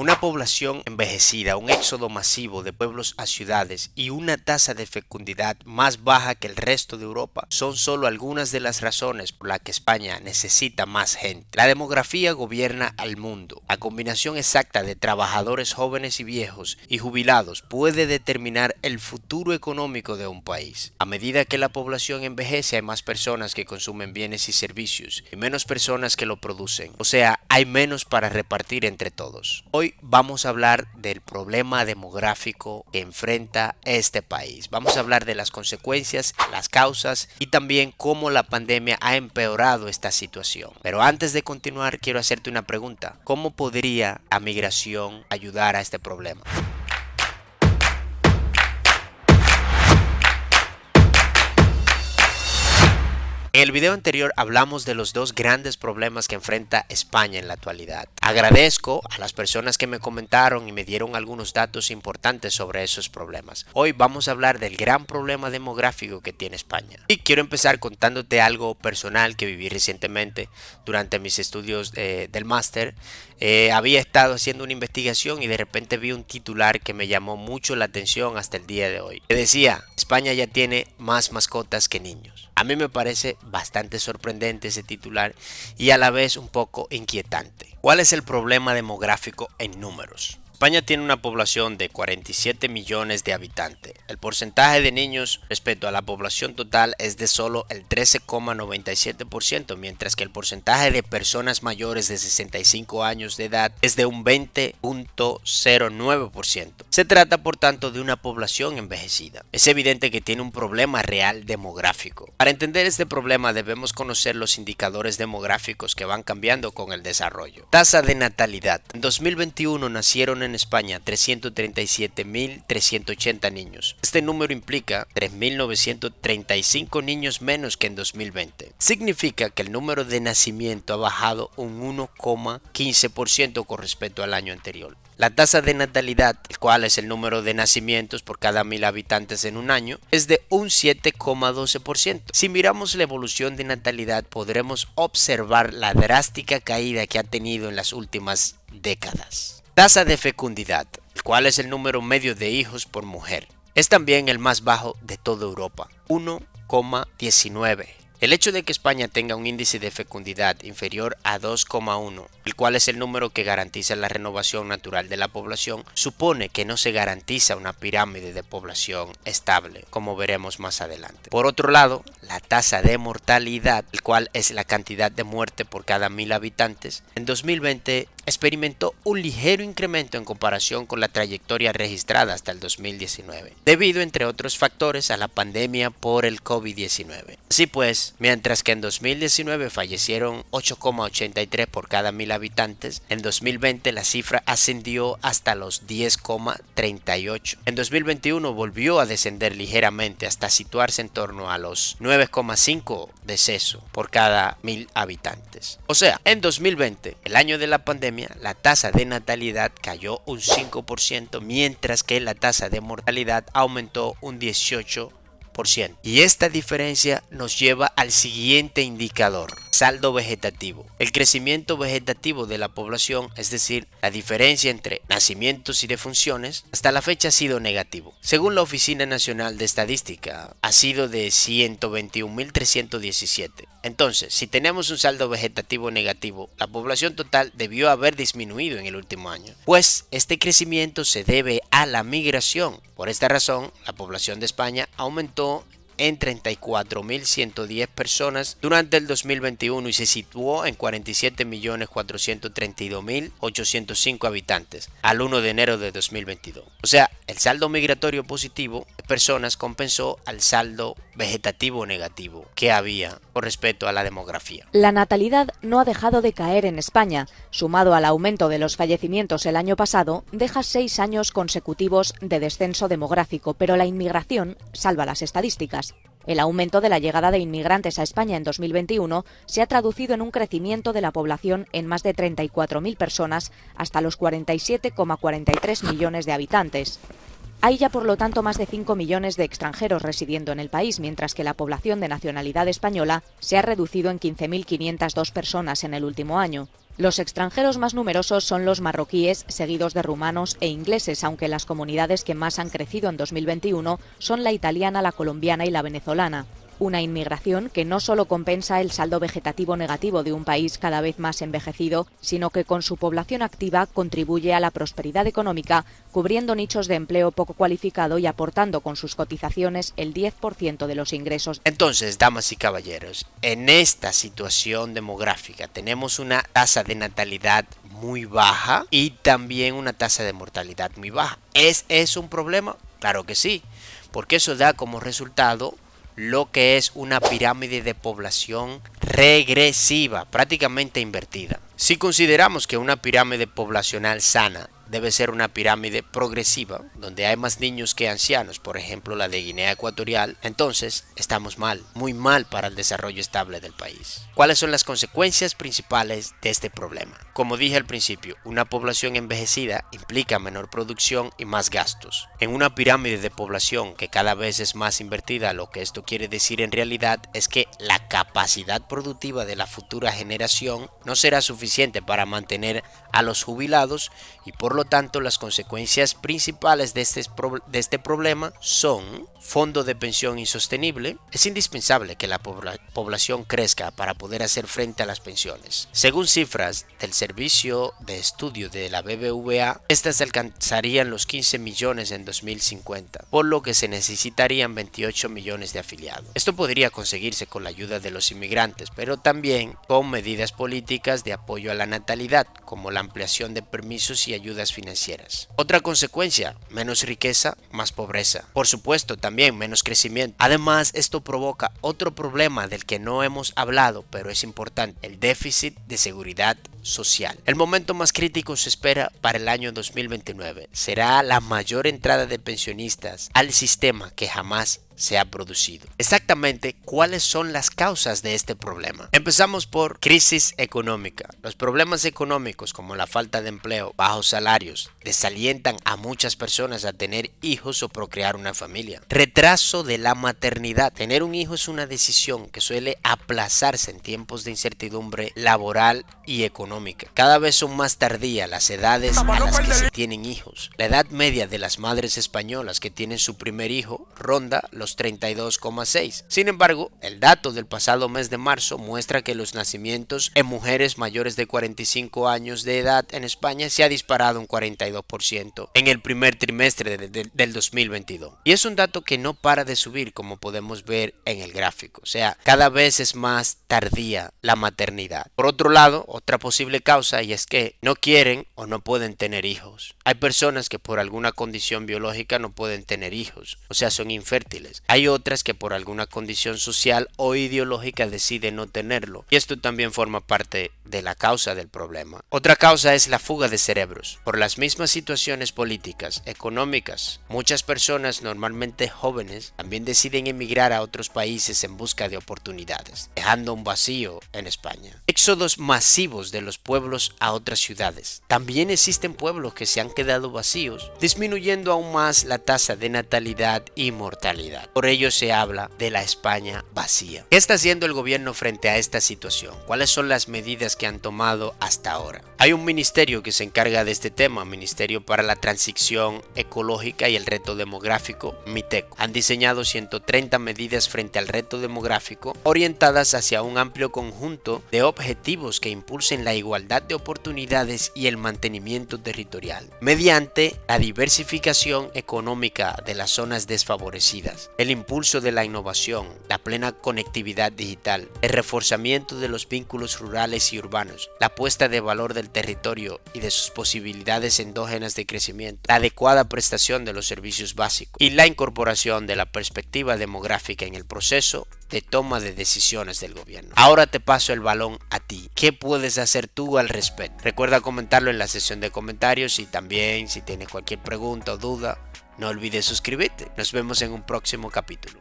Una población envejecida, un éxodo masivo de pueblos a ciudades y una tasa de fecundidad más baja que el resto de Europa son solo algunas de las razones por las que España necesita más gente. La demografía gobierna al mundo. La combinación exacta de trabajadores jóvenes y viejos y jubilados puede determinar el futuro económico de un país. A medida que la población envejece, hay más personas que consumen bienes y servicios y menos personas que lo producen. O sea, hay menos para repartir entre todos. Hoy vamos a hablar del problema demográfico que enfrenta este país. Vamos a hablar de las consecuencias, las causas y también cómo la pandemia ha empeorado esta situación. Pero antes de continuar, quiero hacerte una pregunta. ¿Cómo podría la migración ayudar a este problema? En el video anterior hablamos de los dos grandes problemas que enfrenta España en la actualidad. Agradezco a las personas que me comentaron y me dieron algunos datos importantes sobre esos problemas. Hoy vamos a hablar del gran problema demográfico que tiene España. Y quiero empezar contándote algo personal que viví recientemente durante mis estudios del máster. Había estado haciendo una investigación y de repente vi un titular que me llamó mucho la atención hasta el día de hoy. Que decía, España ya tiene más mascotas que niños. A mí me parece bastante sorprendente ese titular y a la vez un poco inquietante. ¿Cuál es el problema demográfico en números? España tiene una población de 47 millones de habitantes. El porcentaje de niños respecto a la población total es de solo el 13,97%, mientras que el porcentaje de personas mayores de 65 años de edad es de un 20,09%. Se trata, por tanto, de una población envejecida. Es evidente que tiene un problema real demográfico. Para entender este problema debemos conocer los indicadores demográficos que van cambiando con el desarrollo. Tasa de natalidad. En 2021 nacieron en España 337.380 niños. Este número implica 3.935 niños menos que en 2020. Significa que el número de nacimiento ha bajado un 1,15% con respecto al año anterior. La tasa de natalidad, el cual es el número de nacimientos por cada 1.000 habitantes en un año, es de un 7,12%. Si miramos la evolución de natalidad, podremos observar la drástica caída que ha tenido en las últimas décadas. Tasa de fecundidad, el cual es el número medio de hijos por mujer. Es también el más bajo de toda Europa, 1,19. El hecho de que España tenga un índice de fecundidad inferior a 2,1, el cual es el número que garantiza la renovación natural de la población, supone que no se garantiza una pirámide de población estable, como veremos más adelante. Por otro lado, la tasa de mortalidad, el cual es la cantidad de muerte por cada 1.000 habitantes, en 2020 experimentó un ligero incremento en comparación con la trayectoria registrada hasta el 2019, debido entre otros factores a la pandemia por el COVID-19. Así pues, mientras que en 2019 fallecieron 8,83 por cada 1.000 habitantes, en 2020 la cifra ascendió hasta los 10,38. En 2021 volvió a descender ligeramente hasta situarse en torno a los 9,5 decesos por cada 1.000 habitantes. O sea, en 2020, el año de la pandemia, la tasa de natalidad cayó un 5%, mientras que la tasa de mortalidad aumentó un 18%. Y esta diferencia nos lleva al siguiente indicador, saldo vegetativo. El crecimiento vegetativo de la población, es decir, la diferencia entre nacimientos y defunciones, hasta la fecha ha sido negativo. Según la Oficina Nacional de Estadística, ha sido de 121.317. Entonces, si tenemos un saldo vegetativo negativo, la población total debió haber disminuido en el último año, pues este crecimiento se debe a la migración. Por esta razón, la población de España aumentó en 34.110 personas durante el 2021 y se situó en 47.432.805 habitantes al 1 de enero de 2022. O sea, el saldo migratorio positivo de personas compensó al saldo vegetativo negativo que había con respecto a la demografía. La natalidad no ha dejado de caer en España. Sumado al aumento de los fallecimientos el año pasado, deja 6 años consecutivos de descenso demográfico, pero la inmigración salva las estadísticas. El aumento de la llegada de inmigrantes a España en 2021 se ha traducido en un crecimiento de la población en más de 34.000 personas hasta los 47,43 millones de habitantes. Hay ya, por lo tanto, más de 5 millones de extranjeros residiendo en el país, mientras que la población de nacionalidad española se ha reducido en 15.502 personas en el último año. Los extranjeros más numerosos son los marroquíes, seguidos de rumanos e ingleses, aunque las comunidades que más han crecido en 2021 son la italiana, la colombiana y la venezolana. Una inmigración que no solo compensa el saldo vegetativo negativo de un país cada vez más envejecido, sino que con su población activa contribuye a la prosperidad económica, cubriendo nichos de empleo poco cualificado y aportando con sus cotizaciones el 10% de los ingresos. Entonces, damas y caballeros, en esta situación demográfica tenemos una tasa de natalidad muy baja y también una tasa de mortalidad muy baja. ¿Es un problema? Claro que sí, porque eso da como resultado lo que es una pirámide de población regresiva, prácticamente invertida. Si consideramos que una pirámide poblacional sana debe ser una pirámide progresiva, donde hay más niños que ancianos, por ejemplo la de Guinea Ecuatorial, entonces estamos mal, muy mal para el desarrollo estable del país. ¿Cuáles son las consecuencias principales de este problema? Como dije al principio, una población envejecida implica menor producción y más gastos. En una pirámide de población que cada vez es más invertida, lo que esto quiere decir en realidad es que la capacidad productiva de la futura generación no será suficiente para mantener a los jubilados y por lo tanto las consecuencias principales de este problema son fondo de pensión insostenible. Es indispensable que la población crezca para poder hacer frente a las pensiones. Según cifras del Servicio de Estudio de la BBVA, estas alcanzarían los 15 millones en 2050, por lo que se necesitarían 28 millones de afiliados. Esto podría conseguirse con la ayuda de los inmigrantes, pero también con medidas políticas de apoyo a la natalidad, como la ampliación de permisos y ayudas financieras. Otra consecuencia, menos riqueza, más pobreza. Por supuesto, también menos crecimiento. Además, esto provoca otro problema del que no hemos hablado, pero es importante, el déficit de seguridad social. El momento más crítico se espera para el año 2029. Será la mayor entrada de pensionistas al sistema que jamás se ha producido. Exactamente, ¿cuáles son las causas de este problema? Empezamos por crisis económica. Los problemas económicos como la falta de empleo, bajos salarios, desalientan a muchas personas a tener hijos o procrear una familia. Retraso de la maternidad. Tener un hijo es una decisión que suele aplazarse en tiempos de incertidumbre laboral y económica. Cada vez son más tardías las edades a las que se tienen hijos. La edad media de las madres españolas que tienen su primer hijo ronda los 32,6. Sin embargo, el dato del pasado mes de marzo muestra que los nacimientos en mujeres mayores de 45 años de edad en España se ha disparado un 42% en el primer trimestre del 2022. Y es un dato que no para de subir, como podemos ver en el gráfico. O sea, cada vez es más tardía la maternidad. Por otro lado, otra posible causa y es que no quieren o no pueden tener hijos. Hay personas que por alguna condición biológica no pueden tener hijos, o sea, son infértiles. Hay otras que por alguna condición social o ideológica deciden no tenerlo, y esto también forma parte de la causa del problema. Otra causa es la fuga de cerebros. Por las mismas situaciones políticas, económicas, muchas personas, normalmente jóvenes, también deciden emigrar a otros países en busca de oportunidades, dejando un vacío en España. Éxodos masivos de los pueblos a otras ciudades. También existen pueblos que se han quedado vacíos, disminuyendo aún más la tasa de natalidad y mortalidad. Por ello se habla de la España vacía. ¿Qué está haciendo el gobierno frente a esta situación? ¿Cuáles son las medidas que han tomado hasta ahora? Hay un ministerio que se encarga de este tema, Ministerio para la Transición Ecológica y el Reto Demográfico, MITECO. Han diseñado 130 medidas frente al reto demográfico, orientadas hacia un amplio conjunto de objetivos que impulsen la igualdad de oportunidades y el mantenimiento territorial, mediante la diversificación económica de las zonas desfavorecidas, el impulso de la innovación, la plena conectividad digital, el reforzamiento de los vínculos rurales y urbanos, la puesta de valor del territorio y de sus posibilidades endógenas de crecimiento, la adecuada prestación de los servicios básicos y la incorporación de la perspectiva demográfica en el proceso de toma de decisiones del gobierno. Ahora te paso el balón a ti. ¿Qué puedes hacer tú al respecto? Recuerda comentarlo en la sección de comentarios y también si tienes cualquier pregunta o duda, no olvides suscribirte. Nos vemos en un próximo capítulo.